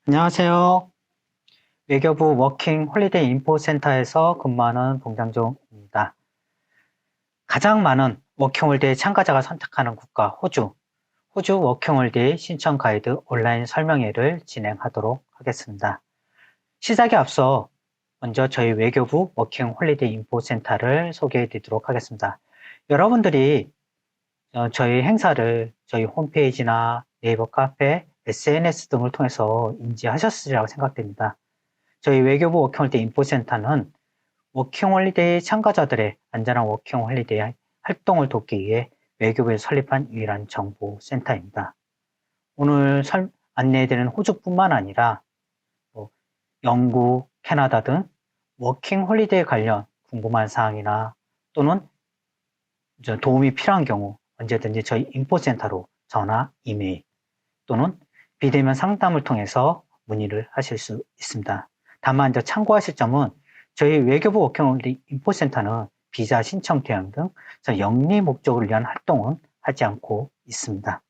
안녕하세요. 외교부 워킹 홀리데이 인포센터에서 근무하는 봉장종입니다. 가장 많은 워킹 홀리데이 참가자가 선택하는 국가 호주. 호주 워킹 홀리데이 신청 가이드 온라인 설명회를 진행하도록 하겠습니다. 시작에 앞서 먼저 저희 외교부 워킹 홀리데이 인포센터를 소개해 드리도록 하겠습니다. 여러분들이 저희 행사를 저희 홈페이지나 네이버 카페, SNS 등을 통해서 인지하셨으리라고 생각됩니다. 저희 외교부 워킹홀리데이 인포센터는 워킹홀리데이 참가자들의 안전한 워킹홀리데이 활동을 돕기 위해 외교부에 설립한 유일한 정보센터입니다. 오늘 안내해드리는 호주뿐만 아니라 영국, 캐나다 등 워킹홀리데이 관련 궁금한 사항이나 또는 도움이 필요한 경우 언제든지 저희 인포센터로 전화, 이메일 또는 비대면 상담을 통해서 문의를 하실 수 있습니다. 다만 참고하실 점은 저희 외교부 워킹홀리데이 인포센터는 비자 신청 대행 등 영리 목적을 위한 활동은 하지 않고 있습니다.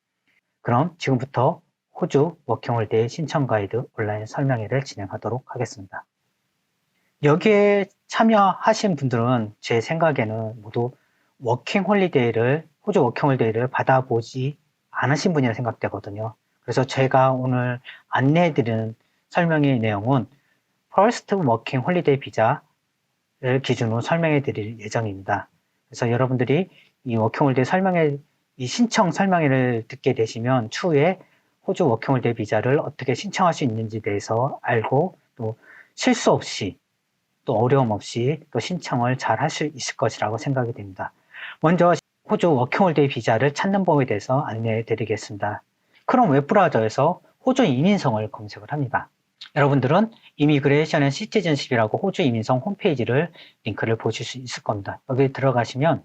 그럼 지금부터 호주 워킹홀리데이 신청 가이드 온라인 설명회를 진행하도록 하겠습니다. 여기에 참여하신 분들은 제 생각에는 모두 호주 워킹홀리데이를 받아보지 않으신 분이라 생각되거든요. 그래서 제가 오늘 안내해드리는 설명의 내용은 퍼스트 워킹 홀리데이 비자를 기준으로 설명해 드릴 예정입니다. 그래서 여러분들이 이 워킹 홀리데이 이 신청 설명회를 듣게 되시면 추후에 호주 워킹 홀리데이 비자를 어떻게 신청할 수 있는지 대해서 알고 또 실수 없이 또 어려움 없이 또 신청을 잘 할 수 있을 것이라고 생각이 됩니다. 먼저 호주 워킹 홀리데이 비자를 찾는 법에 대해서 안내해 드리겠습니다. 크롬 웹브라우저에서 호주 이민성을 검색을 합니다. 여러분들은 이미그레이션 앤 시티즌십이라고 호주 이민성 홈페이지를 링크를 보실 수 있을 겁니다. 여기 들어가시면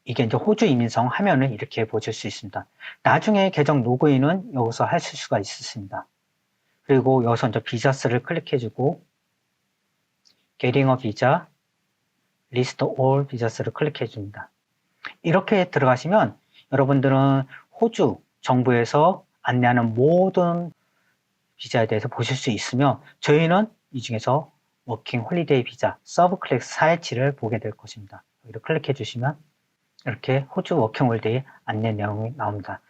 이게 이제 호주 이민성 화면을 이렇게 보실 수 있습니다. 나중에 계정 로그인은 여기서 하실 수가 있습니다. 그리고 여기서 이제 비자스를 클릭해주고 Getting a visa, List all 비자스를 클릭해줍니다. 이렇게 들어가시면 여러분들은 호주 정부에서 안내하는 모든 비자에 대해서 보실 수 있으며 저희는 이 중에서 워킹 홀리데이 비자 서브 클래스 417을 보게 될 것입니다. 여기를 클릭해 주시면 이렇게 호주 워킹 홀리데이 안내 내용이 나옵니다.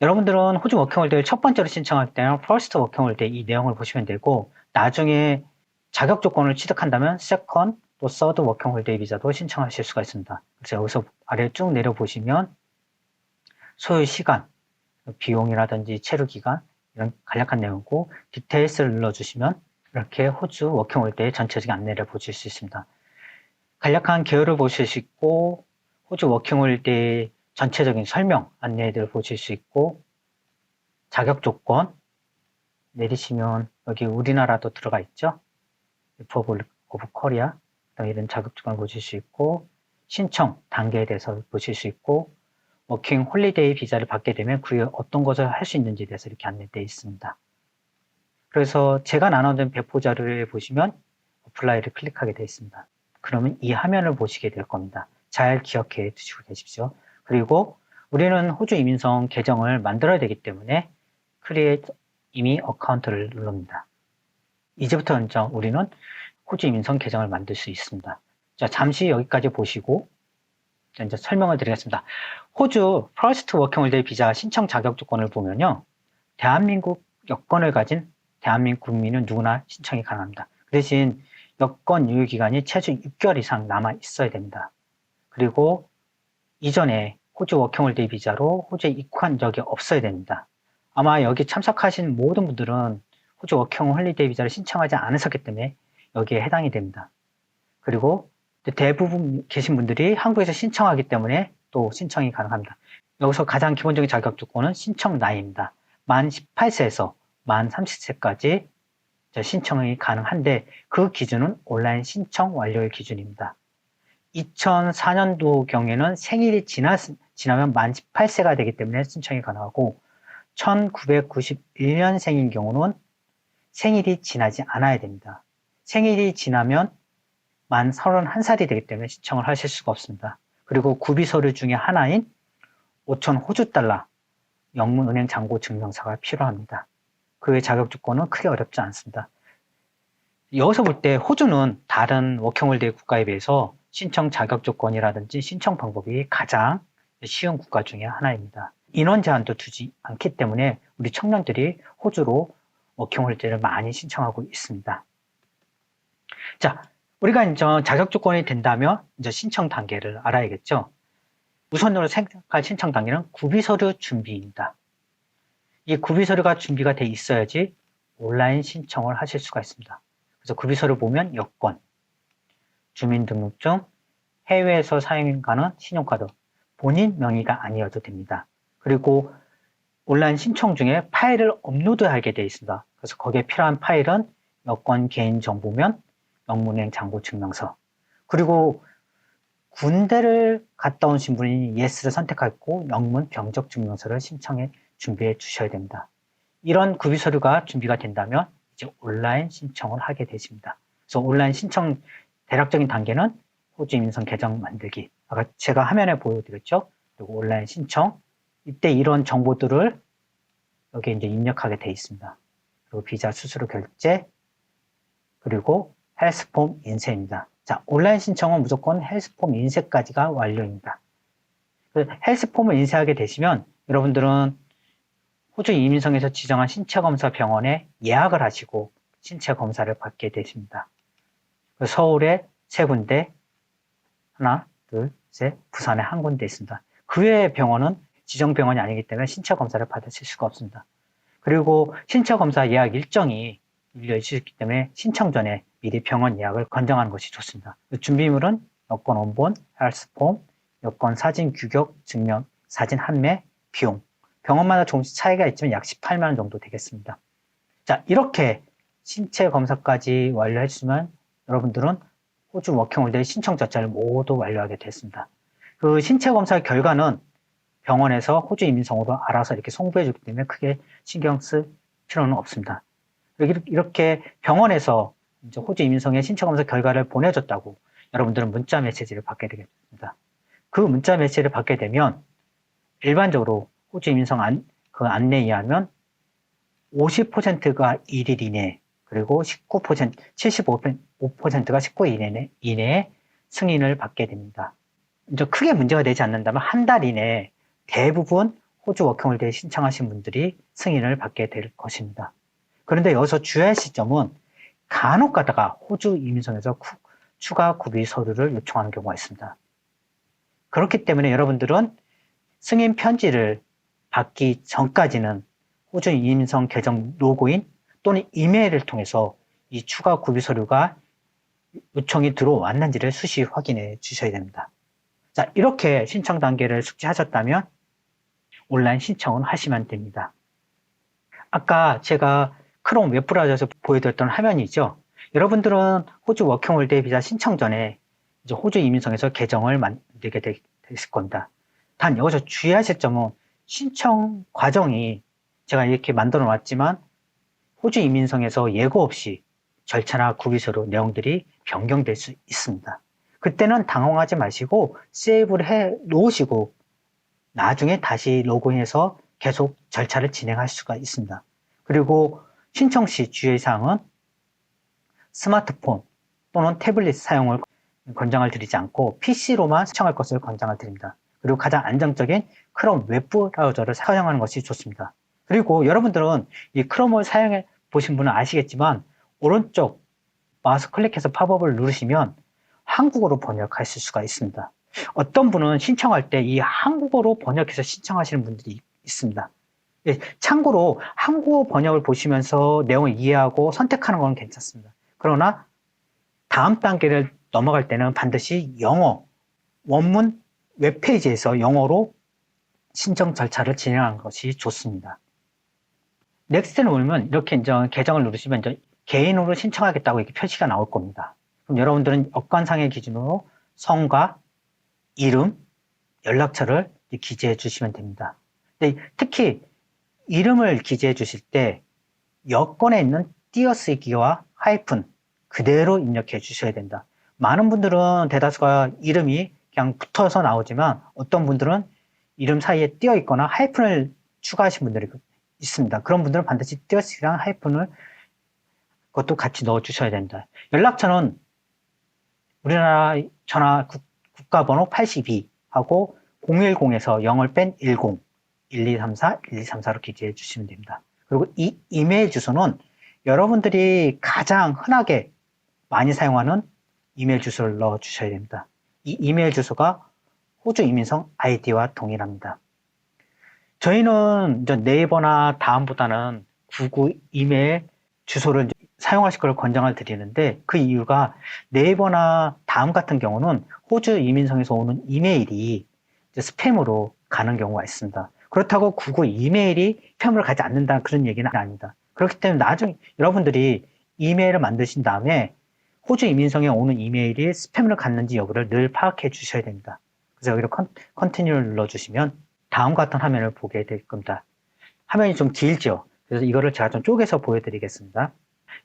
여러분들은 호주 워킹 홀리데이를 첫 번째로 신청할 때는 퍼스트 워킹 홀리데이 이 내용을 보시면 되고 나중에 자격 조건을 취득한다면 세컨드 또 서드 워킹 홀리데이 비자도 신청하실 수가 있습니다. 그래서 여기서 아래 쭉 내려보시면 소요 시간, 비용이라든지 체류 기간 이런 간략한 내용이고 디테일스를 눌러주시면 이렇게 호주 워킹 홀리데이 전체적인 안내를 보실 수 있습니다. 간략한 개요를 보실 수 있고 호주 워킹 홀리데이 전체적인 설명 안내들을 보실 수 있고 자격 조건 내리시면 여기 우리나라도 들어가 있죠. 리퍼블릭 오브 코리아 이런 자격 조건을 보실 수 있고 신청 단계에 대해서 보실 수 있고 워킹 홀리데이 비자를 받게 되면 그 어떤 것을 할 수 있는지에 대해서 이렇게 안내되어 있습니다. 그래서 제가 나눠둔 배포 자료를 보시면 어플라이를 클릭하게 되어 있습니다. 그러면 이 화면을 보시게 될 겁니다. 잘 기억해 두시고 계십시오. 그리고 우리는 호주 이민성 계정을 만들어야 되기 때문에 크리에이트 이미 어카운트를 누릅니다. 이제부터 우리는 호주 이민성 계정을 만들 수 있습니다. 자, 잠시 여기까지 보시고 이제 설명을 드리겠습니다. 호주 퍼스트 워킹 홀리데이 비자 신청 자격 조건을 보면요. 대한민국 여권을 가진 대한민국 국민은 누구나 신청이 가능합니다. 그 대신 여권 유효 기간이 최소 6개월 이상 남아 있어야 됩니다. 그리고 이전에 호주 워킹 홀리데이 비자로 호주에 입국한 적이 없어야 됩니다. 아마 여기 참석하신 모든 분들은 호주 워킹 홀리데이 비자를 신청하지 않으셨기 때문에 여기에 해당이 됩니다. 그리고 대부분 계신 분들이 한국에서 신청하기 때문에 또 신청이 가능합니다. 여기서 가장 기본적인 자격 조건은 신청 나이입니다. 만 18세에서 만 30세까지 신청이 가능한데 그 기준은 온라인 신청 완료의 기준입니다. 2004년도 경에는 생일이 지나면 만 18세가 되기 때문에 신청이 가능하고 1991년생인 경우는 생일이 지나지 않아야 됩니다. 생일이 지나면 만 31살이 되기 때문에 신청을 하실 수가 없습니다. 그리고 구비 서류 중에 하나인 5,000 호주 달러 영문은행 잔고 증명서가 필요합니다. 그의 자격 조건은 크게 어렵지 않습니다. 여기서 볼 때 호주는 다른 워킹홀리데이 국가에 비해서 신청 자격 조건이라든지 신청 방법이 가장 쉬운 국가 중에 하나입니다. 인원 제한도 두지 않기 때문에 우리 청년들이 호주로 워킹홀리데이를 많이 신청하고 있습니다. 자, 우리가 이제 자격 조건이 된다면 이제 신청 단계를 알아야겠죠. 우선으로 생각할 신청 단계는 구비서류 준비입니다. 이 구비서류가 준비가 돼 있어야지 온라인 신청을 하실 수가 있습니다. 그래서 구비서류 보면 여권, 주민등록증, 해외에서 사용 가는 신용카드, 본인 명의가 아니어도 됩니다. 그리고 온라인 신청 중에 파일을 업로드하게 되어 있습니다. 그래서 거기에 필요한 파일은 여권 개인정보면, 영문행 잔고증명서, 그리고 군대를 갔다 오신 분이 예스를 선택하고 영문 병적증명서를 신청해 준비해 주셔야 됩니다. 이런 구비서류가 준비가 된다면 이제 온라인 신청을 하게 되십니다. 그래서 온라인 신청 대략적인 단계는 호주 인성 계정 만들기, 아까 제가 화면에 보여드렸죠. 그리고 온라인 신청, 이때 이런 정보들을 여기에 이제 입력하게 되어 있습니다. 그리고 비자 수수료 결제, 그리고 헬스폼 인쇄입니다. 자, 온라인 신청은 무조건 헬스폼 인쇄까지가 완료입니다. 헬스폼을 인쇄하게 되시면 여러분들은 호주 이민성에서 지정한 신체검사 병원에 예약을 하시고 신체검사를 받게 되십니다. 서울에 3군데, 하나, 둘, 셋, 부산에 1군데 있습니다. 그 외의 병원은 지정병원이 아니기 때문에 신체검사를 받으실 수가 없습니다. 그리고 신체검사 예약 일정이 밀려 있기 때문에 신청 전에 미리 병원 예약을 권장하는 것이 좋습니다. 준비물은 여권 원본, 헬스폼, 여권 사진 규격 증명, 사진 판매, 비용. 병원마다 조금씩 차이가 있지만 약 18만 원 정도 되겠습니다. 자, 이렇게 신체 검사까지 완료해 주시면 여러분들은 호주 워킹홀리데이 신청 절차를 모두 완료하게 됐습니다. 그 신체 검사 결과는 병원에서 호주 이민성으로 알아서 이렇게 송부해 주기 때문에 크게 신경 쓸 필요는 없습니다. 이렇게 병원에서 이제 호주 이민성의 신체 검사 결과를 보내줬다고 여러분들은 문자 메시지를 받게 되겠습니다. 그 문자 메시지를 받게 되면 일반적으로 호주 이민성 그 안내에 의하면 50%가 1일 이내, 그리고 19%, 75%가 19일 이내에 승인을 받게 됩니다. 이제 크게 문제가 되지 않는다면 한 달 이내에 대부분 호주 워킹홀리데이 신청하신 분들이 승인을 받게 될 것입니다. 그런데 여기서 주의할 시점은 간혹 가다가 호주 이민성에서 추가 구비 서류를 요청하는 경우가 있습니다. 그렇기 때문에 여러분들은 승인 편지를 받기 전까지는 호주 이민성 계정 로그인 또는 이메일을 통해서 이 추가 구비 서류가 요청이 들어왔는지를 수시 확인해 주셔야 됩니다. 자, 이렇게 신청 단계를 숙지하셨다면 온라인 신청을 하시면 됩니다. 아까 제가 크롬 웹브라우저에서 보여드렸던 화면이죠. 여러분들은 호주 워킹홀리데이 비자 신청 전에 이제 호주 이민성에서 계정을 만들게 됐을 겁니다. 단 여기서 주의하실 점은 신청 과정이 제가 이렇게 만들어 놨지만 호주 이민성에서 예고 없이 절차나 구비서류 내용들이 변경될 수 있습니다. 그때는 당황하지 마시고 세이브를 해 놓으시고 나중에 다시 로그인해서 계속 절차를 진행할 수가 있습니다. 그리고 신청 시 주의사항은 스마트폰 또는 태블릿 사용을 권장을 드리지 않고 PC로만 신청할 것을 권장을 드립니다. 그리고 가장 안정적인 크롬 웹브라우저를 사용하는 것이 좋습니다. 그리고 여러분들은 이 크롬을 사용해 보신 분은 아시겠지만 오른쪽 마우스 클릭해서 팝업을 누르시면 한국어로 번역하실 수가 있습니다. 어떤 분은 신청할 때 이 한국어로 번역해서 신청하시는 분들이 있습니다. 참고로 한국어 번역을 보시면서 내용을 이해하고 선택하는 건 괜찮습니다. 그러나 다음 단계를 넘어갈 때는 반드시 영어, 원문 웹페이지에서 영어로 신청 절차를 진행하는 것이 좋습니다. 넥스트를 누르면 이렇게 이제 계정을 누르시면 이제 개인으로 신청하겠다고 이렇게 표시가 나올 겁니다. 그럼 여러분들은 여권상의 기준으로 성과, 이름, 연락처를 기재해 주시면 됩니다. 근데 특히 이름을 기재해 주실 때 여권에 있는 띄어쓰기와 하이픈 그대로 입력해 주셔야 된다. 많은 분들은 대다수가 이름이 그냥 붙어서 나오지만 어떤 분들은 이름 사이에 띄어 있거나 하이픈을 추가하신 분들이 있습니다. 그런 분들은 반드시 띄어쓰기랑 하이픈을 그것도 같이 넣어 주셔야 된다. 연락처는 우리나라 전화 국가번호 82하고 010에서 0을 뺀 10, 1234, 1234로 기재해 주시면 됩니다. 그리고 이 이메일 주소는 여러분들이 가장 흔하게 많이 사용하는 이메일 주소를 넣어 주셔야 됩니다. 이 이메일 주소가 호주 이민성 아이디와 동일합니다. 저희는 네이버나 다음보다는 구글 이메일 주소를 사용하실 걸 권장을 드리는데, 그 이유가 네이버나 다음 같은 경우는 호주 이민성에서 오는 이메일이 스팸으로 가는 경우가 있습니다. 그렇다고 구글 이메일이 스팸으로 가지 않는다는 그런 얘기는 아닙니다. 그렇기 때문에 나중에 여러분들이 이메일을 만드신 다음에 호주 이민성에 오는 이메일이 스팸으로 갔는지 여부를 늘 파악해 주셔야 됩니다. 그래서 여기로 컨티뉴를 눌러주시면 다음 같은 화면을 보게 될 겁니다. 화면이 좀 길죠? 그래서 이거를 제가 좀 쪼개서 보여드리겠습니다.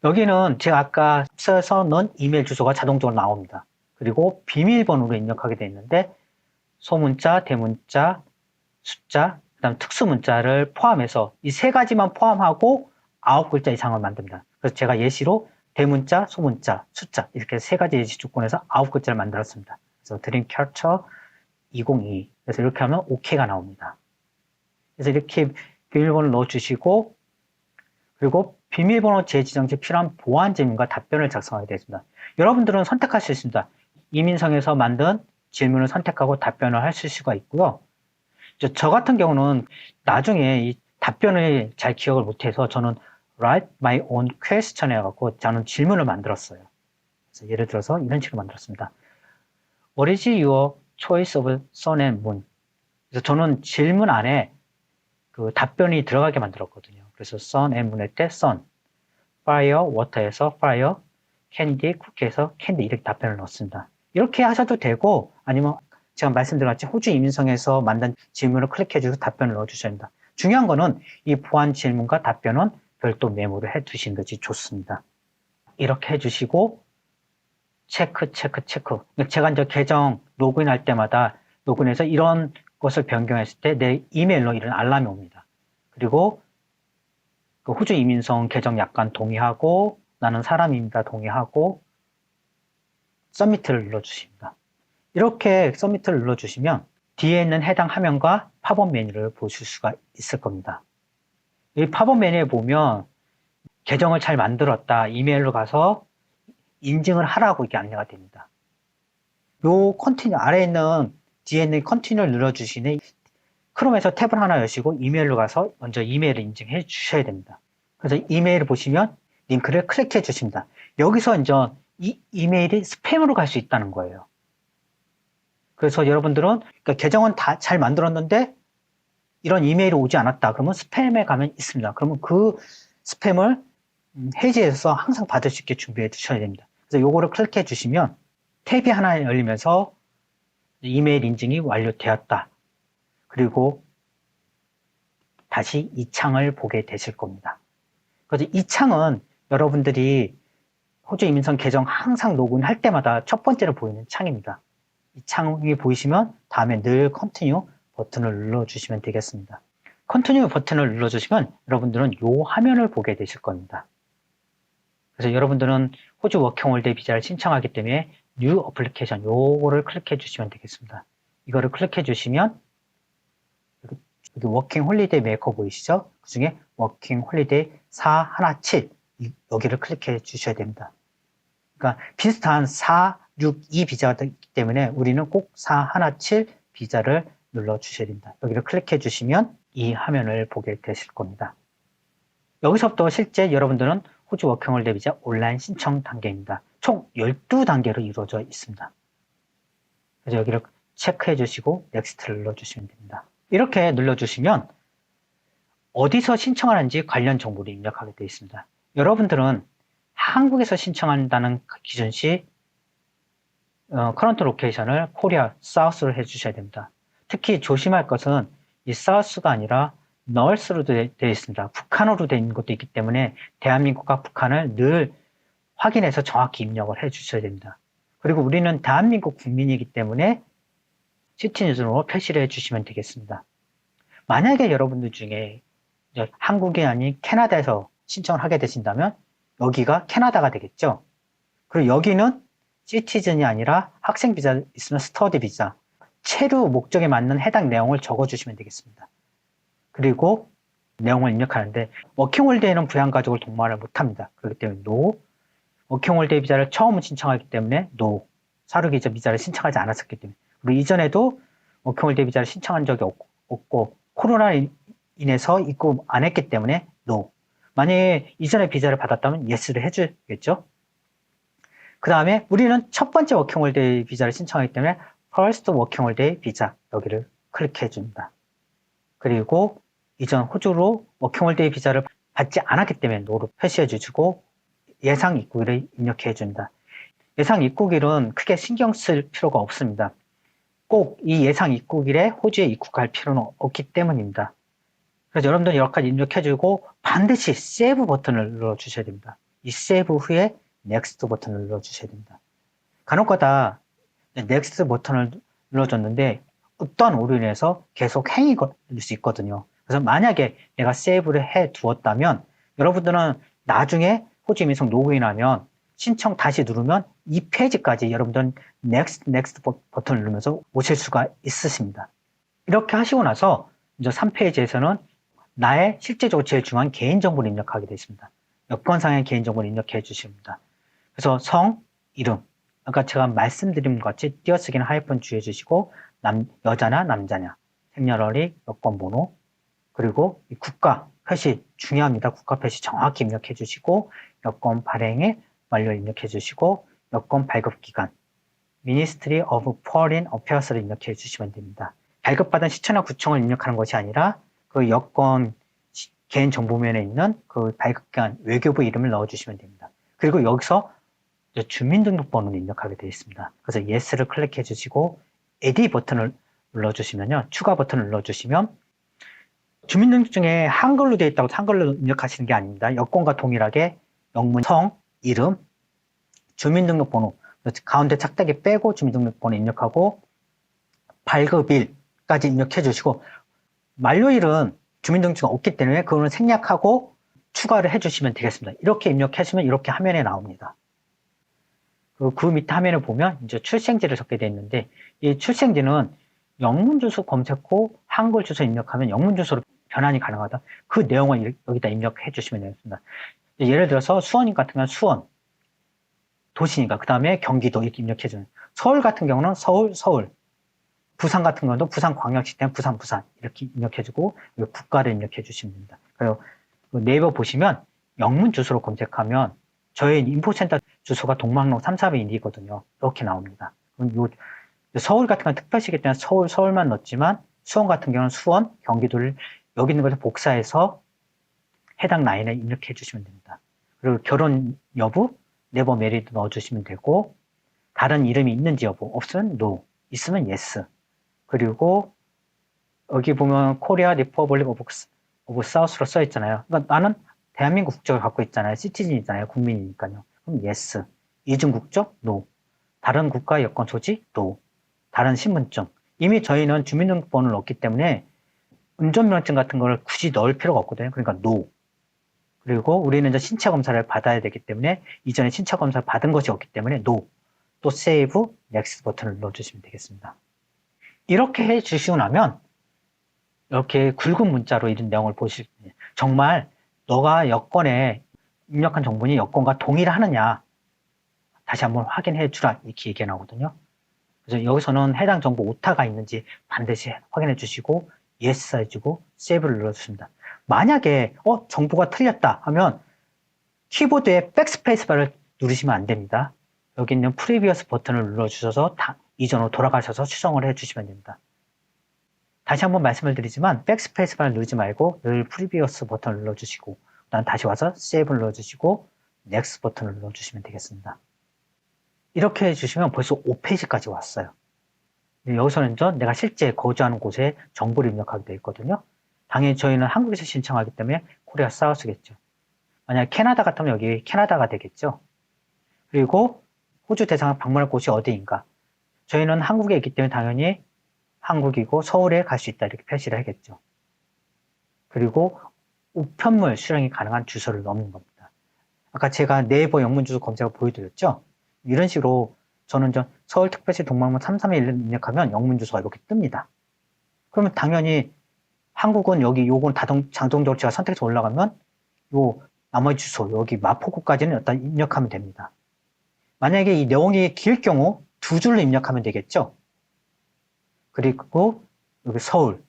여기는 제가 아까 앞서서 넣은 이메일 주소가 자동적으로 나옵니다. 그리고 비밀번호로 입력하게 되어 있는데 소문자, 대문자, 숫자, 그 다음 특수문자를 포함해서 이 세 가지만 포함하고 9글자 이상을 만듭니다. 그래서 제가 예시로 대문자, 소문자, 숫자 이렇게 세 가지 예시 조건에서 9글자를 만들었습니다. 그래서 드림캐쳐 2022 그래서 이렇게 하면 OK가 나옵니다. 그래서 이렇게 비밀번호를 넣어주시고 그리고 비밀번호 재지정 시 필요한 보안 질문과 답변을 작성하게 되겠습니다. 여러분들은 선택할 수 있습니다. 이민성에서 만든 질문을 선택하고 답변을 하실 수가 있고요. 저 같은 경우는 나중에 이 답변을 잘 기억을 못해서 저는 write my own question 해갖고 저는 질문을 만들었어요. 그래서 예를 들어서 이런 식으로 만들었습니다. What is your choice of sun and moon? 그래서 저는 질문 안에 그 답변이 들어가게 만들었거든요. 그래서 sun and moon 할 때 sun, fire, water에서 fire, candy, cookie에서 candy 이렇게 답변을 넣습니다. 이렇게 하셔도 되고 아니면 제가 말씀드렸지 호주 이민성에서 만든 질문을 클릭해 주셔서 답변을 넣어 주셔야 합니다. 중요한 거는 이 보안 질문과 답변은 별도 메모를 해 두시는 것이 좋습니다. 이렇게 해 주시고 체크. 제가 이제 계정 로그인할 때마다 로그인해서 이런 것을 변경했을 때 내 이메일로 이런 알람이 옵니다. 그리고 그 호주 이민성 계정 약관 동의하고 나는 사람입니다 동의하고 서미트를 눌러주십니다. 이렇게 서미트를 눌러주시면 뒤에 있는 해당 화면과 팝업 메뉴를 보실 수가 있을 겁니다. 이 팝업 메뉴에 보면 계정을 잘 만들었다. 이메일로 가서 인증을 하라고 이렇게 안내가 됩니다. 요 컨티뉴 아래에 있는 뒤에 있는 컨티뉴를 눌러주시니 크롬에서 탭을 하나 여시고 이메일로 가서 먼저 이메일을 인증해 주셔야 됩니다. 그래서 이메일을 보시면 링크를 클릭해 주십니다. 여기서 이제 이 이메일이 스팸으로 갈 수 있다는 거예요. 그래서 여러분들은 그러니까 계정은 다 잘 만들었는데 이런 이메일이 오지 않았다. 그러면 스팸에 가면 있습니다. 그러면 그 스팸을 해지해서 항상 받을 수 있게 준비해 두셔야 됩니다. 그래서 요거를 클릭해 주시면 탭이 하나 열리면서 이메일 인증이 완료되었다. 그리고 다시 이 창을 보게 되실 겁니다. 그래서 이 창은 여러분들이 호주 이민성 계정 항상 로그인할 때마다 첫 번째로 보이는 창입니다. 이 창이 보이시면 다음에 늘 컨티뉴 버튼을 눌러주시면 되겠습니다. 컨티뉴 버튼을 눌러주시면 여러분들은 이 화면을 보게 되실 겁니다. 그래서 여러분들은 호주 워킹홀리데이 비자를 신청하기 때문에 뉴 어플리케이션 요거를 클릭해 주시면 되겠습니다. 이거를 클릭해 주시면 여기 워킹홀리데이 메이커 보이시죠? 그 중에 워킹홀리데이 417 여기를 클릭해 주셔야 됩니다. 그러니까 비슷한 462 비자가 있기 때문에 우리는 꼭 417 비자를 눌러 주셔야 됩니다. 여기를 클릭해 주시면 이 화면을 보게 되실 겁니다. 여기서부터 실제 여러분들은 호주 워킹홀리데이 비자 온라인 신청 단계입니다. 총 12단계로 이루어져 있습니다. 그래서 여기를 체크해 주시고 넥스트를 눌러주시면 됩니다. 이렇게 눌러주시면 어디서 신청하는지 관련 정보를 입력하게 되어 있습니다. 여러분들은 한국에서 신청한다는 기준 시 커런트 로케이션을 코리아 사우스로 해주셔야 됩니다. 특히 조심할 것은 이 사우스가 아니라 north로 되어 있습니다. 북한으로 되어 있는 것도 있기 때문에 대한민국과 북한을 늘 확인해서 정확히 입력을 해주셔야 됩니다. 그리고 우리는 대한민국 국민이기 때문에 시티즌으로 표시를 해주시면 되겠습니다. 만약에 여러분들 중에 이제 한국이 아닌 캐나다에서 신청을 하게 되신다면 여기가 캐나다가 되겠죠. 그리고 여기는 시티즌이 아니라 학생 비자 있으면 스터디 비자, 체류 목적에 맞는 해당 내용을 적어주시면 되겠습니다. 그리고 내용을 입력하는데 워킹홀리데이는 부양가족을 동반을 못합니다. 그렇기 때문에 NO, 워킹홀리데이 비자를 처음 신청하기 때문에 NO, 사료기자 비자를 신청하지 않았었기 때문에, 그리고 이전에도 워킹홀리데이 비자를 신청한 적이 없고 코로나로 인해서 입국 안 했기 때문에 NO. 만약에 이전에 비자를 받았다면 YES를 해주겠죠. 그 다음에 우리는 첫 번째 워킹홀리데이 비자를 신청하기 때문에 First 워킹홀리데이 비자, 여기를 클릭해 줍니다. 그리고 이전 호주로 워킹홀리데이 비자를 받지 않았기 때문에 NO로 표시해 주시고 예상 입국일을 입력해 줍니다. 예상 입국일은 크게 신경 쓸 필요가 없습니다. 꼭 이 예상 입국일에 호주에 입국할 필요는 없기 때문입니다. 그래서 여러분들 여러 가지 입력해주고 반드시 Save 버튼을 눌러주셔야 됩니다. 이 Save 후에 Next 버튼을 눌러주셔야 됩니다. 간혹가다 Next 버튼을 눌러줬는데 어떠한 오류로 인해서 계속 행이 걸릴 수 있거든요. 그래서 만약에 내가 Save를 해 두었다면 여러분들은 나중에 호주 이민성 로그인하면 신청 다시 누르면 이 페이지까지 여러분들은 Next 버튼을 누르면서 오실 수가 있으십니다. 이렇게 하시고 나서 이제 3페이지에서는 나의 실제적으로 제일 중요한 개인정보를 입력하게 되어 있습니다. 여권상의 개인정보를 입력해 주십니다. 그래서 성, 이름, 아까 제가 말씀드린 것 같이 띄어쓰기는 하이픈 주의해 주시고 여자나 남자냐, 생년월일, 여권번호, 그리고 이 국가 표시 중요합니다. 국가 표시 정확히 입력해 주시고 여권 발행의 완료 입력해 주시고 여권 발급기간 Ministry of Foreign Affairs를 입력해 주시면 됩니다. 발급받은 시청이나 구청을 입력하는 것이 아니라 그 여권 개인 정보면에 있는 그 발급기관 외교부 이름을 넣어주시면 됩니다. 그리고 여기서 주민등록번호를 입력하게 되어 있습니다. 그래서 Yes를 클릭해 주시고 Add 버튼을 눌러주시면요. 추가 버튼을 눌러주시면 주민등록증에 한글로 되어 있다고 한글로 입력하시는 게 아닙니다. 여권과 동일하게 영문, 성, 이름, 주민등록번호 가운데 착대기 빼고 주민등록번호 입력하고 발급일까지 입력해 주시고 만료일은 주민등록증이 없기 때문에 그거는 생략하고 추가를 해주시면 되겠습니다. 이렇게 입력하시면 이렇게 화면에 나옵니다. 그 밑에 화면을 보면 이제 출생지를 적게 되어 있는데 이 출생지는 영문 주소 검색 후 한글 주소 입력하면 영문 주소로 변환이 가능하다. 그 내용을 여기다 입력해 주시면 되겠습니다. 예를 들어서 수원 같은 경우는 수원 도시니까 그 다음에 경기도 이렇게 입력해 주는. 서울 같은 경우는 서울. 부산 같은 경우도 부산광역시 때문에 부산 이렇게 입력해주고 국가를 입력해 주시면 됩니다. 그리고 네이버 보시면 영문 주소로 검색하면 저희 인포센터 주소가 동막로 342이거든요. 이렇게 나옵니다. 그럼 서울 같은 건 특별시기 때문에 서울만 넣었지만 수원 같은 경우는 수원, 경기도를 여기 있는 것을 복사해서 해당 라인에 입력해 주시면 됩니다. 그리고 결혼 여부, 네버 메리드 넣어주시면 되고 다른 이름이 있는지 여부, 없으면 NO, 있으면 YES. 그리고 여기 보면 코리아 리퍼블릭 오브 사우스로 써 있잖아요. 그러니까 나는 대한민국 국적을 갖고 있잖아요. 시티즌이잖아요. 국민이니까요. 그럼 yes. 이중 국적? no. 다른 국가 여권 소지? no. 다른 신분증. 이미 저희는 주민등록번호를 넣었기 때문에 운전면허증 같은 걸 굳이 넣을 필요가 없거든요. 그러니까 no. 그리고 우리는 이제 신체 검사를 받아야 되기 때문에 이전에 신체 검사를 받은 것이 없기 때문에 no. 또 save, next 버튼을 눌러주시면 되겠습니다. 이렇게 해 주시고 나면 이렇게 굵은 문자로 이런 내용을 보실 때 정말 너가 여권에 입력한 정보니 여권과 동일하느냐 다시 한번 확인해 주라 이렇게 얘기가 나오거든요. 그래서 여기서는 해당 정보 오타가 있는지 반드시 확인해 주시고 yes 해주고 save를 눌러주십니다. 만약에 정보가 틀렸다 하면 키보드에 백스페이스 바를 누르시면 안 됩니다. 여기 있는 previous 버튼을 눌러주셔서 이전으로 돌아가셔서 수정을 해주시면 됩니다. 다시 한번 말씀을 드리지만 백스페이스 바를 누르지 말고 늘 previous 버튼을 눌러주시고 그다음 다시 와서 save를 눌러주시고 next 버튼을 눌러주시면 되겠습니다. 이렇게 해주시면 벌써 5페이지까지 왔어요. 여기서는 내가 실제 거주하는 곳에 정보를 입력하게 되어 있거든요. 당연히 저희는 한국에서 신청하기 때문에 코리아 사우스겠죠. 만약 캐나다 같으면 여기 캐나다가 되겠죠. 그리고 호주 대상 방문할 곳이 어디인가. 저희는 한국에 있기 때문에 당연히 한국이고 서울에 갈 수 있다 이렇게 표시를 하겠죠. 그리고 우편물 수령이 가능한 주소를 넣는 겁니다. 아까 제가 네이버 영문 주소 검색어 보여드렸죠? 이런 식으로 저는 서울특별시 동방문 331을 입력하면 영문 주소가 이렇게 뜹니다. 그러면 당연히 한국은 여기 요건 자동적으로 제가 선택해서 올라가면 요 나머지 주소 여기 마포구까지는 일단 입력하면 됩니다. 만약에 이 내용이 길 경우 두 줄로 입력하면 되겠죠. 그리고 여기 서울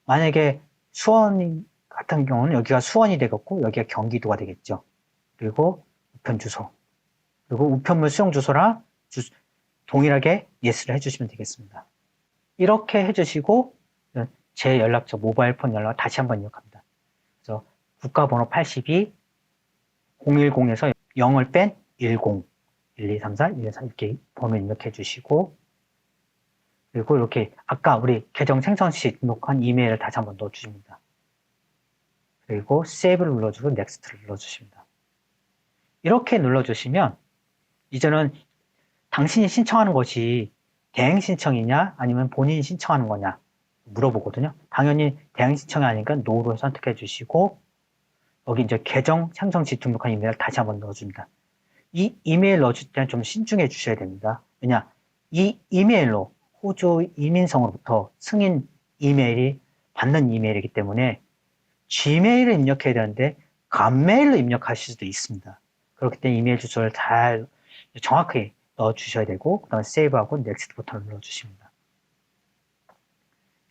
만약에 수원 같은 경우는 여기가 수원이 되겠고 여기가 경기도가 되겠죠. 그리고 우편 주소 그리고 우편물 수용 주소랑 동일하게 예스를 해주시면 되겠습니다. 이렇게 해주시고 제 연락처 모바일 폰 연락 다시 한번 입력합니다. 그래서 국가번호 82 010에서 0을 뺀 10 1, 2, 3, 4, 1, 2, 3 이렇게 번호 입력해 주시고 그리고 이렇게 아까 우리 계정 생성 시 등록한 이메일을 다시 한번 넣어 주십니다. 그리고 세이브를 눌러주고 넥스트를 눌러주십니다. 이렇게 눌러주시면 이제는 당신이 신청하는 것이 대행 신청이냐 아니면 본인이 신청하는 거냐 물어보거든요. 당연히 대행 신청이 아니니까 노를 선택해 주시고 여기 이제 계정 생성 시 등록한 이메일을 다시 한번 넣어줍니다. 이 이메일 넣어줄 때는 좀 신중해 주셔야 됩니다. 왜냐 이 이메일로 호주 이민성으로부터 승인 이메일이 받는 이메일이기 때문에 G메일을 입력해야 되는데 간메일로 입력하실 수도 있습니다. 그렇기 때문에 이메일 주소를 잘 정확하게 넣어주셔야 되고 그 다음에 세이브하고 넥스트 버튼을 눌러주십니다.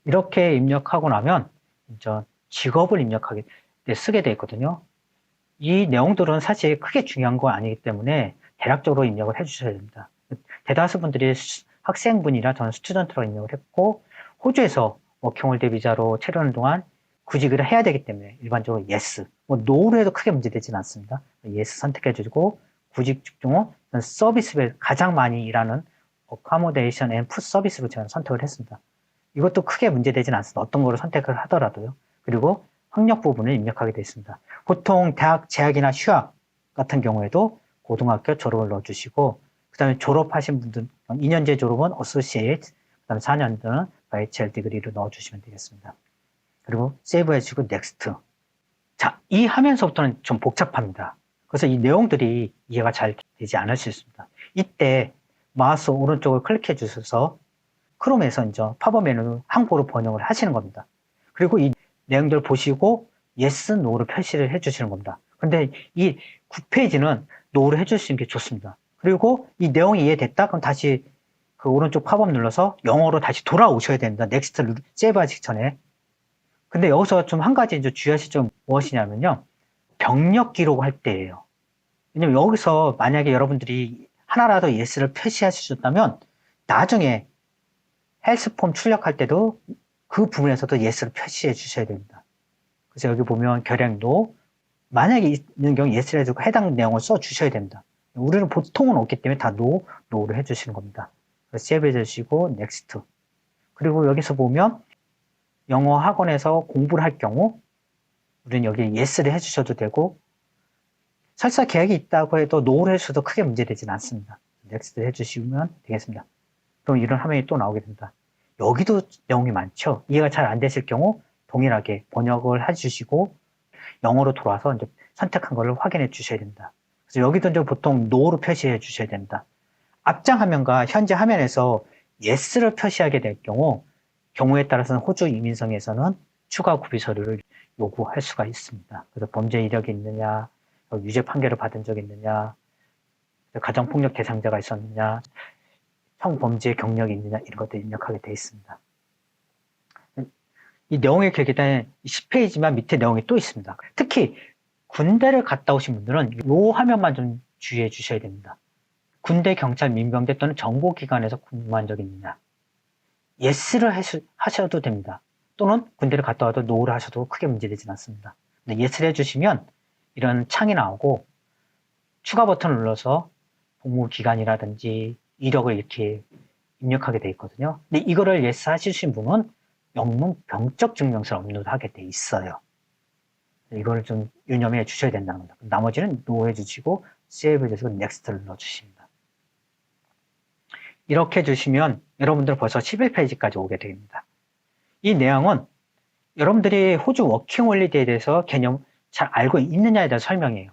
이렇게 입력하고 나면 이제 직업을 쓰게 되어 있거든요. 이 내용들은 사실 크게 중요한 건 아니기 때문에 대략적으로 입력을 해주셔야 됩니다. 대다수 분들이 학생분이라 저는 스튜던트로 입력을 했고 호주에서 워킹홀리데이 비자로 체류하는 동안 구직을 해야 되기 때문에 일반적으로 yes, no로 해도 크게 문제되지는 않습니다. yes 선택해주고 구직 직종 후 서비스별 가장 많이 일하는 accommodation and food 서비스로 제가 선택을 했습니다. 이것도 크게 문제되지는 않습니다. 어떤 거를 선택을 하더라도요. 그리고 학력 부분을 입력하게 되어 있습니다. 보통 대학 재학이나 휴학 같은 경우에도 고등학교 졸업을 넣어주시고 그 다음에 졸업하신 분들 2년제 졸업은 Associate, 그 다음에 4년제는 BHL 디그리를 넣어주시면 되겠습니다. 그리고 세이브 해주시고 넥스트. 자, 이 화면서부터는 좀 복잡합니다. 그래서 이 내용들이 이해가 잘 되지 않을 수 있습니다. 이때 마우스 오른쪽을 클릭해 주셔서 크롬에서 이제 팝업 메뉴 한국어로 번역을 하시는 겁니다. 그리고 이 내용들 보시고 yes, no를 표시를 해 주시는 겁니다. 근데 이 9페이지는 no를 해 주시는 게 좋습니다. 그리고 이 내용이 이해됐다? 그럼 다시 그 오른쪽 팝업 눌러서 영어로 다시 돌아오셔야 됩니다. 넥스트 세이브 하기 전에. 근데 여기서 좀 한 가지 이제 주의하실 점 무엇이냐면요. 병력 기록할 때예요. 왜냐면 여기서 만약에 여러분들이 하나라도 yes를 표시하셨다면 나중에 헬스폼 출력할 때도 그 부분에서도 yes를 표시해 주셔야 됩니다. 그래서 여기 보면 결량도 만약에 있는 경우 yes를 해주고 해당 내용을 써 주셔야 됩니다. 우리는 보통은 없기 때문에 다 no를 해주시는 겁니다. 그래서 세이브 해주시고 넥스트. 그리고 여기서 보면 영어 학원에서 공부를 할 경우 우리는 여기 yes를 해주셔도 되고 설사 계획이 있다고 해도 no를 해주셔도 크게 문제되지는 않습니다. 넥스트 해주시면 되겠습니다. 그럼 이런 화면이 또 나오게 됩니다. 여기도 내용이 많죠. 이해가 잘 안 되실 경우 동일하게 번역을 해주시고 영어로 돌아와서 이제 선택한 것을 확인해 주셔야 됩니다. 그래서 여기도 이제 보통 no로 표시해 주셔야 됩니다. 앞장 화면과 현재 화면에서 yes를 표시하게 될 경우에 따라서는 호주 이민성에서는 추가 구비 서류를 요구할 수가 있습니다. 그래서 범죄 이력이 있느냐, 유죄 판결을 받은 적이 있느냐, 가정폭력 대상자가 있었느냐, 성범죄 경력이 있느냐 이런 것들 입력하게 되어 있습니다. 이 내용의 계기에 10페이지만 밑에 내용이 또 있습니다. 특히 군대를 갔다 오신 분들은 이 화면만 좀 주의해 주셔야 됩니다. 군대, 경찰, 민병대 또는 정보기관에서 근무한 적이 있느냐. yes를 하셔도 됩니다. 또는 군대를 갔다 와도 no를 하셔도 크게 문제되진 않습니다. 근데 yes를 해주시면 이런 창이 나오고 추가 버튼을 눌러서 복무기간이라든지 이력을 이렇게 입력하게 되어 있거든요. 근데 이거를 yes 하시신 분은 영문 병적 증명서를 업로드하게 되어 있어요. 이걸 좀 유념해 주셔야 된다는 겁니다. 나머지는 no 해주시고 save 해주시고 next를 눌러주십니다. 이렇게 해주시면 여러분들 벌써 11페이지까지 오게 됩니다. 이 내용은 여러분들이 호주 워킹 홀리데이에 대해서 개념 잘 알고 있느냐에 대한 설명이에요.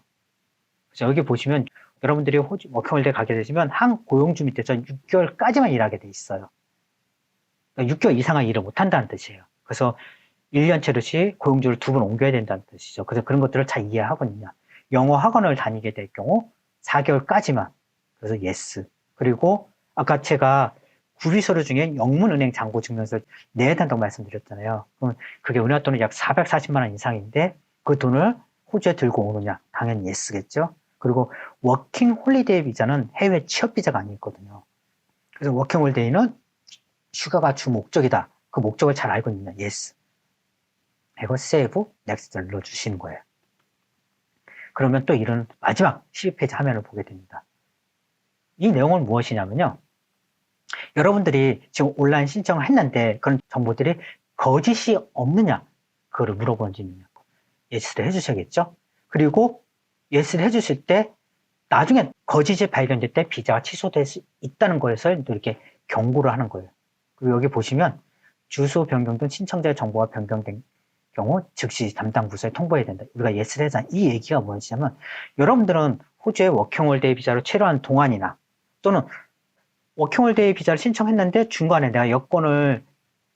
그래서 여기 보시면 여러분들이 호주 워킹 홀리데이 가게 되시면 한 고용주 밑에서 6개월까지만 일하게 돼 있어요. 그러니까 6개월 이상은 일을 못 한다는 뜻이에요. 그래서 1년치로씩 고용주를 2번 옮겨야 된다는 뜻이죠. 그래서 그런 것들을 잘 이해하거든요. 영어 학원을 다니게 될 경우 4개월까지만. 그래서 yes. 그리고 아까 제가 구비서류 중에 영문은행 잔고 증명서를 내야 된다고 말씀드렸잖아요. 그럼 그게 은하 돈은 약 440만 원 이상인데 그 돈을 호주에 들고 오느냐? 당연히 yes겠죠. 그리고 워킹 홀리데이 비자는 해외 취업 비자가 아니거든요. 그래서 워킹 홀리데이는 휴가가 주 목적이다. 그 목적을 잘 알고 있느냐? yes. 이거 save, next를 눌러주시는 거예요. 그러면 또 이런 마지막 12페이지 화면을 보게 됩니다. 이 내용은 무엇이냐면요. 여러분들이 지금 온라인 신청을 했는데 그런 정보들이 거짓이 없느냐? 그거를 물어보는 yes를 해주셔야겠죠? 그리고 yes를 해주실 때 나중에 거짓이 발견될 때 비자가 취소될 수 있다는 것을 이렇게 경고를 하는 거예요. 그리고 여기 보시면 주소 변경 등 신청자의 정보가 변경된 경우 즉시 담당 부서에 통보해야 된다. 우리가 yes를 해서 이 얘기가 무엇이냐면 여러분들은 호주의 워킹홀리데이 비자로 체류한 동안이나 또는 워킹홀리데이 비자를 신청했는데 중간에 내가 여권을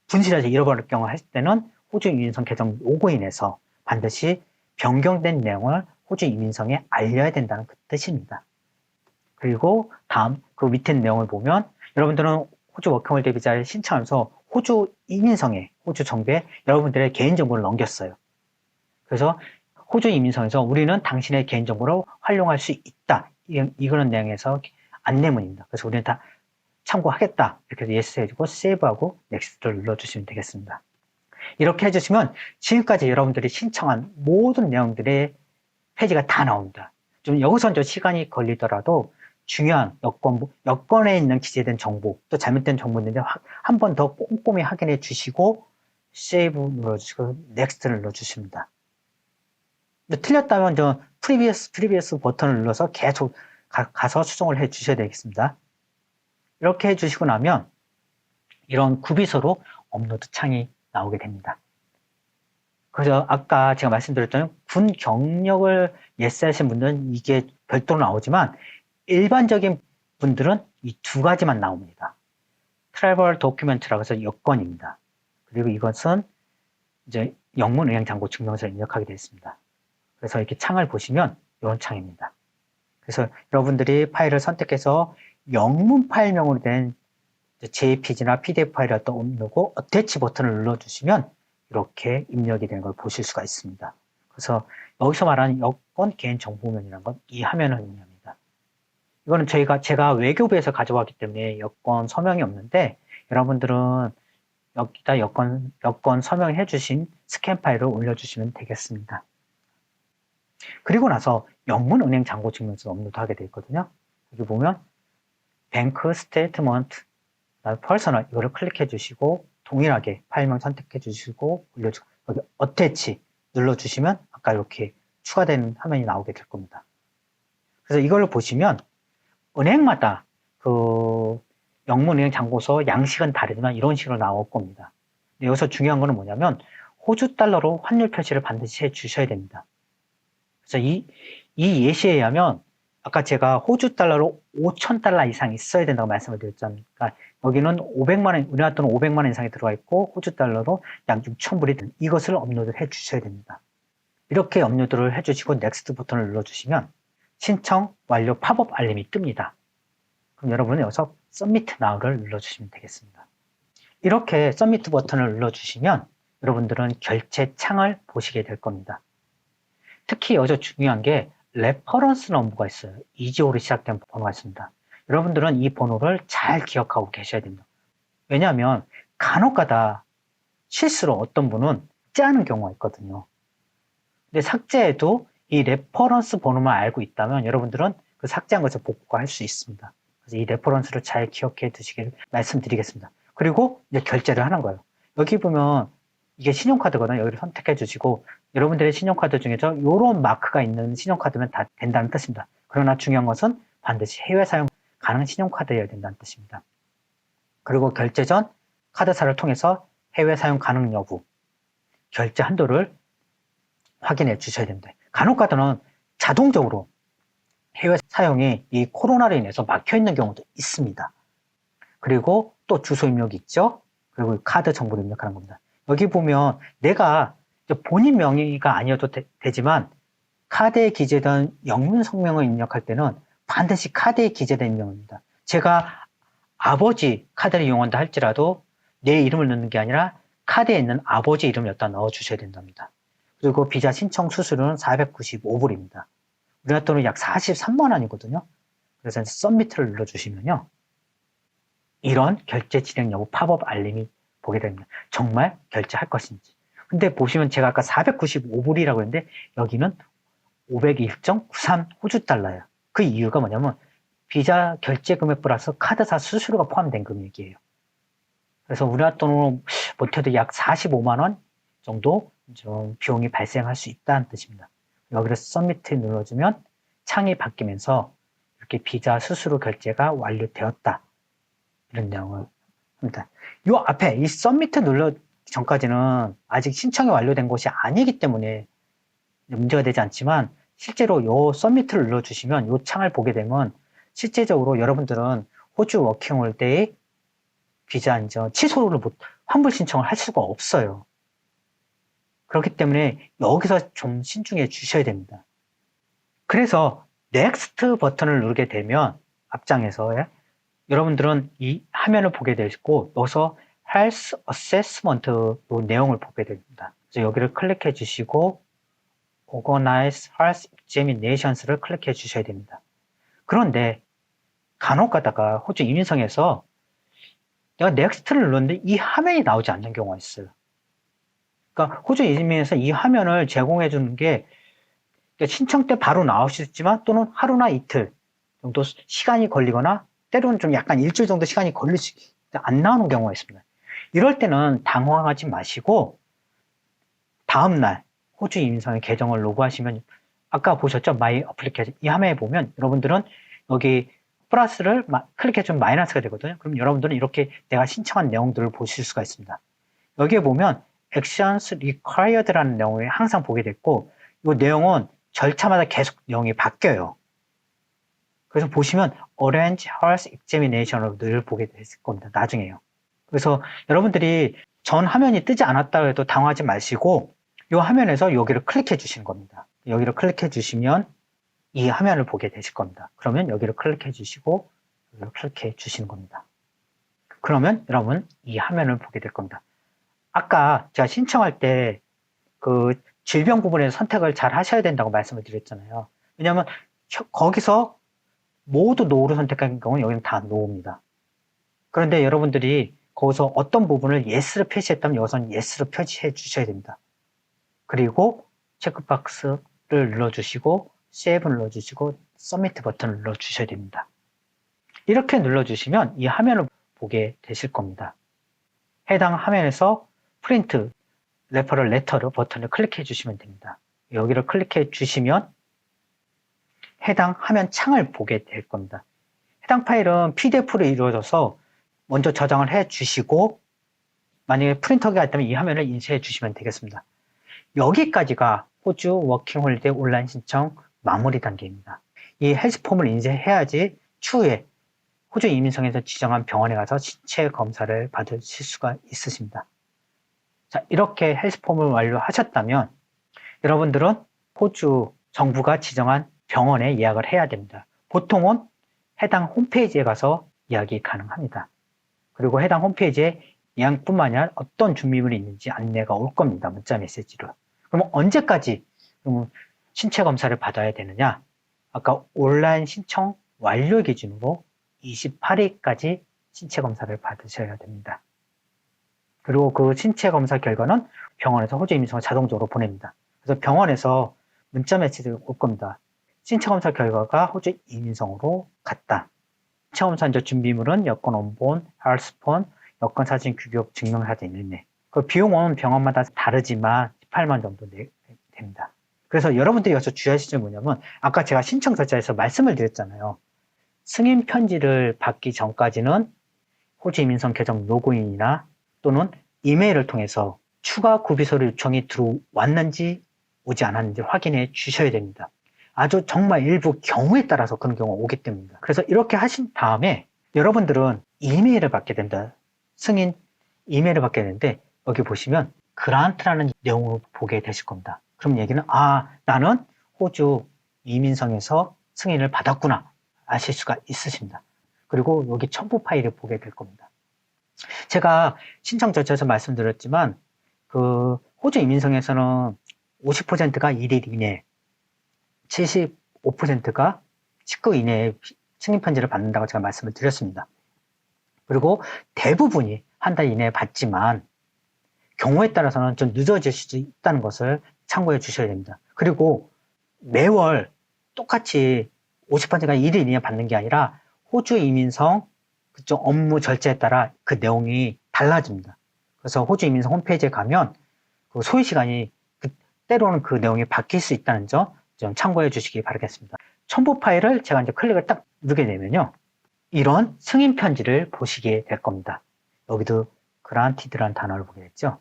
분실해서 잃어버릴 경우 할 때는 호주 이민성 개정 요구로 인해서 반드시 변경된 내용을 호주 이민성에 알려야 된다는 그 뜻입니다. 그리고 다음 그 밑에 내용을 보면 여러분들은 호주 워킹홀리데이 비자를 신청하면서 호주 이민성에 호주 정부에 여러분들의 개인정보를 넘겼어요. 그래서 호주 이민성에서 우리는 당신의 개인정보를 활용할 수 있다. 이거는 내용에서 안내문입니다. 그래서 우리는 다 참고하겠다. 이렇게 해서 yes 해주고 save하고 next를 눌러주시면 되겠습니다. 이렇게 해주시면 지금까지 여러분들이 신청한 모든 내용들의 페이지가 다 나옵니다. 좀 여기서 좀 시간이 걸리더라도 중요한 여권에 있는 기재된 정보, 또 잘못된 정보인데 한 번 더 꼼꼼히 확인해 주시고 save 눌러주시고 next를 눌러주십니다. 틀렸다면 저 previous 버튼을 눌러서 계속 가서 수정을 해 주셔야 되겠습니다. 이렇게 해주시고 나면 이런 구비서로 업로드 창이 나오게 됩니다. 그래서 아까 제가 말씀드렸던 군 경력을 yes 하신 분들은 이게 별도로 나오지만 일반적인 분들은 이 두 가지만 나옵니다. 트래블 도큐멘트라고 해서 여권입니다. 그리고 이것은 이제 영문은행 잔고 증명서를 입력하게 되어 있습니다. 그래서 이렇게 창을 보시면 이런 창입니다. 그래서 여러분들이 파일을 선택해서 영문 파일명으로 된 JPG나 PDF 파일을 또 누르고 어태치 버튼을 눌러주시면 이렇게 입력이 되는 걸 보실 수가 있습니다. 그래서 여기서 말하는 여권 개인정보면이라는 건 이 화면을 의미합니다. 이거는 제가 외교부에서 가져왔기 때문에 여권 서명이 없는데 여러분들은 여기다 여권 서명해 주신 스캔 파일을 올려주시면 되겠습니다. 그리고 나서 영문은행 잔고 증명서 업로드하게 되어 있거든요. 여기 보면 뱅크 스테이트먼트 퍼스널 이거를 클릭해 주시고 동일하게 파일명 선택해 주시고 올려주고 여기 어태치 눌러 주시면 아까 이렇게 추가된 화면이 나오게 될 겁니다. 그래서 이걸 보시면 은행마다 그 영문은행 잔고서 양식은 다르지만 이런 식으로 나올 겁니다. 여기서 중요한 거는 뭐냐면 호주 달러로 환율 표시를 반드시 해 주셔야 됩니다. 그래서 이 예시에 의하면 아까 제가 호주 달러로 5,000달러 이상 있어야 된다고 말씀을 드렸잖아요. 그러니까 여기는 500만 원, 우리나라 돈은 500만 원 이상이 들어가 있고 호주 달러로 약 6,000불이 든 이것을 업로드를 해 주셔야 됩니다. 이렇게 업로드를 해주시고 넥스트 버튼을 눌러주시면 신청 완료 팝업 알림이 뜹니다. 그럼 여러분은 여기서 서미트 나우를 눌러주시면 되겠습니다. 이렇게 서미트 버튼을 눌러주시면 여러분들은 결제 창을 보시게 될 겁니다. 특히 여기서 중요한 게 레퍼런스 넘버가 있어요. 2지호로 시작된 번호가 있습니다. 여러분들은 이 번호를 잘 기억하고 계셔야 됩니다. 왜냐하면 간혹가다 실수로 어떤 분은 삭제하는 경우가 있거든요. 근데 삭제해도 이 레퍼런스 번호만 알고 있다면 여러분들은 그 삭제한 것을 복구할 수 있습니다. 그래서 이 레퍼런스를 잘 기억해 두시길 말씀드리겠습니다. 그리고 이제 결제를 하는 거예요. 여기 보면 이게 신용카드거든요. 여기를 선택해 주시고 여러분들의 신용카드 중에서 이런 마크가 있는 신용카드면 다 된다는 뜻입니다. 그러나 중요한 것은 반드시 해외 사용 가능한 신용카드여야 된다는 뜻입니다. 그리고 결제 전 카드사를 통해서 해외 사용 가능 여부, 결제 한도를 확인해 주셔야 됩니다. 간혹가다는 자동적으로 해외 사용이 이 코로나로 인해서 막혀 있는 경우도 있습니다. 그리고 또 주소 입력이 있죠. 그리고 카드 정보를 입력하는 겁니다. 여기 보면 내가 본인 명의가 아니어도 되지만 카드에 기재된 영문 성명을 입력할 때는 반드시 카드에 기재된 입력입니다. 제가 아버지 카드를 이용한다 할지라도 내 이름을 넣는 게 아니라 카드에 있는 아버지 이름을 여기다 넣어 주셔야 된답니다. 그리고 비자 신청 수수료는 495불입니다. 우리나라 돈은 약 43만 원이거든요. 그래서 서밋을 눌러주시면요. 이런 결제 진행 여부 팝업 알림이 보게 됩니다. 정말 결제할 것인지. 근데 보시면 제가 아까 495불이라고 했는데 여기는 501.93 호주 달러예요. 그 이유가 뭐냐면 비자 결제 금액 플러스 카드사 수수료가 포함된 금액이에요. 그래서 우리나라 돈으로 못해도 약 45만 원 정도 좀 비용이 발생할 수 있다는 뜻입니다. 여기를 서밋을 눌러주면 창이 바뀌면서 이렇게 비자 수수료 결제가 완료되었다. 이런 내용을 합니다. 이 앞에 이 서밋을 눌러 전까지는 아직 신청이 완료된 것이 아니기 때문에 문제가 되지 않지만 실제로 이 서밋을 눌러주시면 이 창을 보게 되면 실제적으로 여러분들은 호주 워킹홀리데이 비자 인정 취소를 환불 신청을 할 수가 없어요. 그렇기 때문에 여기서 좀 신중해 주셔야 됩니다. 그래서 넥스트 버튼을 누르게 되면 앞장에서 여러분들은 이 화면을 보게 되고 여기서 Health Assessment 내용을 보게 됩니다. 그래서 여기를 클릭해 주시고 Organize Health Examinations를 클릭해 주셔야 됩니다. 그런데 간혹 가다가 호주 이민성에서 내가 넥스트를 눌렀는데 이 화면이 나오지 않는 경우가 있어요. 그러니까 호주 이민에서 이 화면을 제공해 주는 게 신청 때 바로 나올 수 있지만 또는 하루나 이틀 정도 시간이 걸리거나 때로는 좀 약간 일주일 정도 시간이 걸릴 수 안 나오는 경우가 있습니다. 이럴 때는 당황하지 마시고 다음날 호주 이민성의 계정을 로그하시면 아까 보셨죠? 마이 어플리케이션 이 화면에 보면 여러분들은 여기 플러스를 클릭해 주면 마이너스가 되거든요. 그럼 여러분들은 이렇게 내가 신청한 내용들을 보실 수가 있습니다. 여기에 보면 Actions Required라는 내용을 항상 보게 됐고 이 내용은 절차마다 계속 내용이 바뀌어요. 그래서 보시면 Arrange Health Examination으로 늘 보게 됐을 겁니다. 나중에요. 그래서 여러분들이 전 화면이 뜨지 않았다고 해도 당황하지 마시고 이 화면에서 여기를 클릭해 주시는 겁니다. 여기를 클릭해 주시면 이 화면을 보게 되실 겁니다. 그러면 여기를 클릭해 주시고 여기를 클릭해 주시는 겁니다. 그러면 여러분 이 화면을 보게 될 겁니다. 아까 제가 신청할 때 그 질병 부분에서 선택을 잘 하셔야 된다고 말씀을 드렸잖아요. 왜냐하면 거기서 모두 노로 선택한 경우는 여기는 다 노입니다. 그런데 여러분들이 거기서 어떤 부분을 yes를 표시했다면 여기서는 yes로 표시해 주셔야 됩니다. 그리고 체크박스를 눌러주시고 Save를 눌러주시고 Submit 버튼을 눌러주셔야 됩니다. 이렇게 눌러주시면 이 화면을 보게 되실 겁니다. 해당 화면에서 프린트 레퍼럴 레터를 버튼을 클릭해 주시면 됩니다. 여기를 클릭해 주시면 해당 화면 창을 보게 될 겁니다. 해당 파일은 PDF로 이루어져서 먼저 저장을 해 주시고 만약에 프린터가 있다면 이 화면을 인쇄해 주시면 되겠습니다. 여기까지가 호주 워킹홀리데이 온라인 신청 마무리 단계입니다. 이 헬스폼을 인쇄해야지 추후에 호주 이민성에서 지정한 병원에 가서 신체 검사를 받으실 수가 있으십니다. 자, 이렇게 헬스폼을 완료하셨다면 여러분들은 호주 정부가 지정한 병원에 예약을 해야 됩니다. 보통은 해당 홈페이지에 가서 예약이 가능합니다. 그리고 해당 홈페이지에 예약뿐만 아니라 어떤 준비물이 있는지 안내가 올 겁니다. 문자 메시지로. 그럼 언제까지 신체 검사를 받아야 되느냐? 아까 온라인 신청 완료 기준으로 28일까지 신체 검사를 받으셔야 됩니다. 그리고 그 신체 검사 결과는 병원에서 호주 이민성을 자동적으로 보냅니다. 그래서 병원에서 문자 메시지가 올 겁니다. 신체 검사 결과가 호주 이민성으로 갔다. 신체 검사 준비물은 여권 원본, 헬스폰, 여권 사진, 규격 증명사진 있네. 그 비용은 병원마다 다르지만 18만 정도 됩니다. 그래서 여러분들이 여기서 주의하실 점이 뭐냐면 아까 제가 신청 절차에서 말씀을 드렸잖아요. 승인 편지를 받기 전까지는 호주 이민성 계정 로그인이나 또는 이메일을 통해서 추가 구비서류 요청이 들어왔는지 오지 않았는지 확인해 주셔야 됩니다. 아주 정말 일부 경우에 따라서 그런 경우가 오기 때문입니다. 그래서 이렇게 하신 다음에 여러분들은 이메일을 받게 된다. 승인 이메일을 받게 되는데 여기 보시면 그란트라는 내용을 보게 되실 겁니다. 그럼 얘기는 나는 호주 이민성에서 승인을 받았구나 아실 수가 있으십니다. 그리고 여기 첨부 파일을 보게 될 겁니다. 제가 신청 절차에서 말씀드렸지만 그 호주 이민성에서는 50%가 1일 이내, 75%가 19일 이내에 승인 편지를 받는다고 제가 말씀을 드렸습니다. 그리고 대부분이 한 달 이내에 받지만 경우에 따라서는 좀 늦어질 수도 있다는 것을 참고해 주셔야 됩니다. 그리고 매월 똑같이 50%가 1일 이내에 받는 게 아니라 호주 이민성 그쪽 업무 절차에 따라 그 내용이 달라집니다. 그래서 호주 이민성 홈페이지에 가면 그 소요 시간이 때로는 그 내용이 바뀔 수 있다는 점 좀 참고해 주시기 바라겠습니다. 첨부 파일을 제가 이제 클릭을 딱 누르게 되면요. 이런 승인 편지를 보시게 될 겁니다. 여기도 그란티드라는 단어를 보게 됐죠.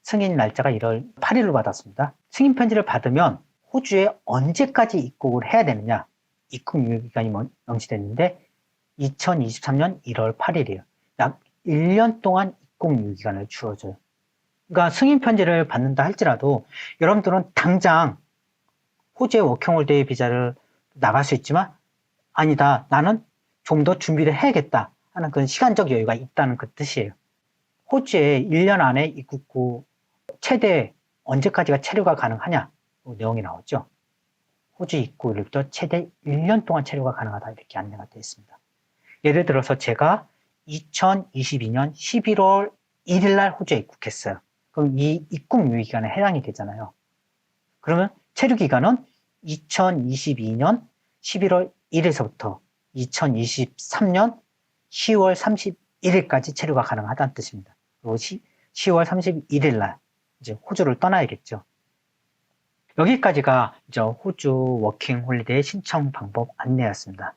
승인 날짜가 1월 8일로 받았습니다. 승인 편지를 받으면 호주에 언제까지 입국을 해야 되느냐? 입국 유효기간이 명시됐는데 2023년 1월 8일이에요. 약 1년 동안 입국 유효기간을 주어져요. 그러니까 승인 편지를 받는다 할지라도 여러분들은 당장 호주의 워킹홀리데이 비자를 나갈 수 있지만 아니다. 나는 좀 더 준비를 해야겠다 하는 그런 시간적 여유가 있다는 그 뜻이에요. 호주에 1년 안에 입국 후 최대 언제까지가 체류가 가능하냐 그 내용이 나오죠. 호주 입국일부터 최대 1년 동안 체류가 가능하다 이렇게 안내가 되어 있습니다. 예를 들어서 제가 2022년 11월 1일 날 호주에 입국했어요. 그럼 이 입국 유효기간에 해당이 되잖아요. 그러면 체류 기간은 2022년 11월 1일서부터 2023년 10월 31일까지 체류가 가능하다는 뜻입니다. 그리고 10월 31일 날 이제 호주를 떠나야겠죠. 여기까지가 이제 호주 워킹 홀리데이 신청 방법 안내였습니다.